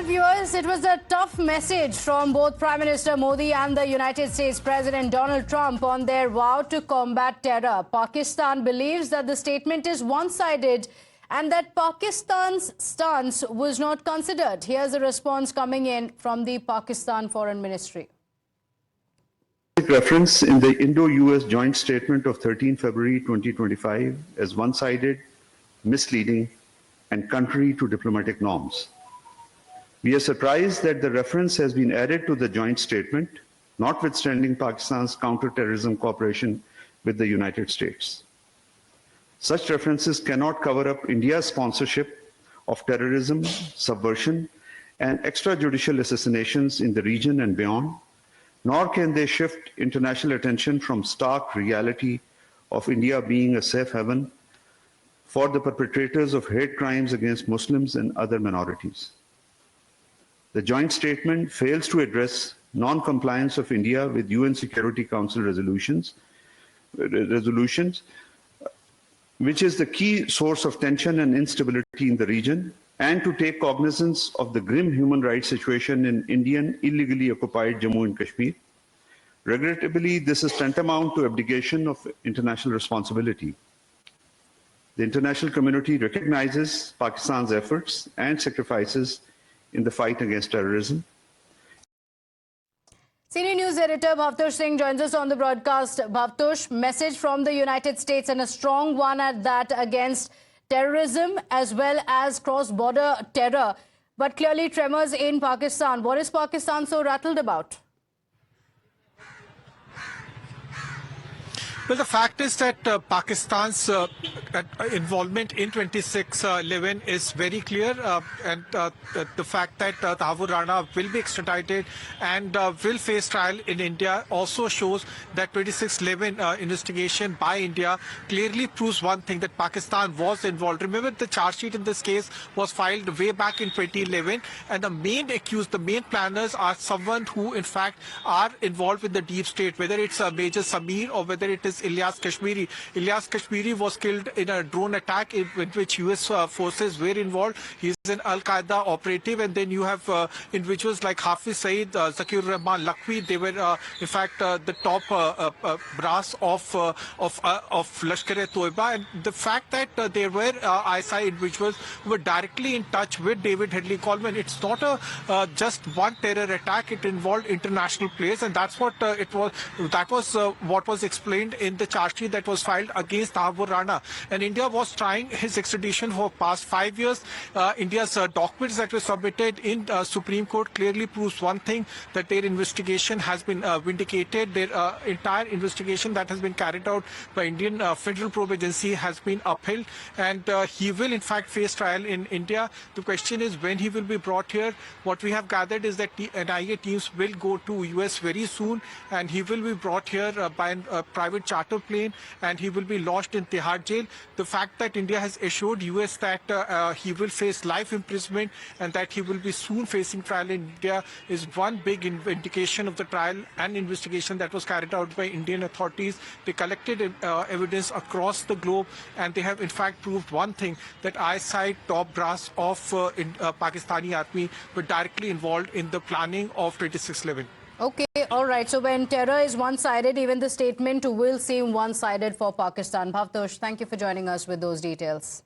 Well, viewers, it was a tough message from both Prime Minister Modi and the United States President Donald Trump on their vow to combat terror. Pakistan believes that the statement is one-sided and that Pakistan's stance was not considered. Here's a response coming in from the Pakistan Foreign Ministry. Reference in the Indo-US joint statement of 13 February 2025 as one-sided, misleading, and contrary to diplomatic norms. We are surprised that the reference has been added to the joint statement, notwithstanding Pakistan's counterterrorism cooperation with the United States. Such references cannot cover up India's sponsorship of terrorism, subversion, and extrajudicial assassinations in the region and beyond, nor can they shift international attention from stark reality of India being a safe haven for the perpetrators of hate crimes against Muslims and other minorities. The joint statement fails to address non-compliance of India with UN Security Council resolutions, which is the key source of tension and instability in the region, and to take cognizance of the grim human rights situation in Indian illegally occupied Jammu and Kashmir. Regrettably, this is tantamount to abdication of international responsibility. The international community recognizes Pakistan's efforts and sacrifices in the fight against terrorism. Senior news editor Bhavtosh Singh joins us on the broadcast. Bhavtosh, message from the United States, and a strong one at that, against terrorism as well as cross-border terror. But clearly tremors in Pakistan. What is Pakistan so rattled about? Well, the fact is that Pakistan's involvement in 2611 is very clear, and the fact that Tahir Rana will be extradited and will face trial in India also shows that 2611 investigation by India clearly proves one thing, that Pakistan was involved. Remember, the charge sheet in this case was filed way back in 2011, and the main accused, the main planners are someone who in fact are involved with the deep state, whether it's Major Samir or whether it is Ilyas Kashmiri. Ilyas Kashmiri was killed in a drone attack in which US forces were involved. He's an Al-Qaeda operative, and then you have individuals like Hafiz Saeed, Zakir Rahman Lakwi. They were in fact the top brass of Lashkar-e-Toiba, and the fact that there were ISI individuals who were directly in touch with David Headley Coleman. It's not a just one terror attack. It involved international players, and that's what it was. That was what was explained in the charge sheet that was filed against Tahir Rana. And India was trying his extradition for past 5 years. India's documents that were submitted in Supreme Court clearly proves one thing, that their investigation has been vindicated. Their entire investigation that has been carried out by Indian Federal Probe Agency has been upheld, and he will in fact face trial in India. The question is when he will be brought here. What we have gathered is that the NIA teams will go to US very soon, and he will be brought here by a private charter plane, and he will be lodged in Tihar jail. The fact that India has assured US that he will face life imprisonment and that he will be soon facing trial in India is one big indication of the trial and investigation that was carried out by Indian authorities. They collected evidence across the globe, and they have in fact proved one thing, that ISI top brass of Pakistani army were directly involved in the planning of 2611. Okay, all right. So when terror is one-sided, even the statement will seem one-sided for Pakistan. Bhavtosh, thank you for joining us with those details.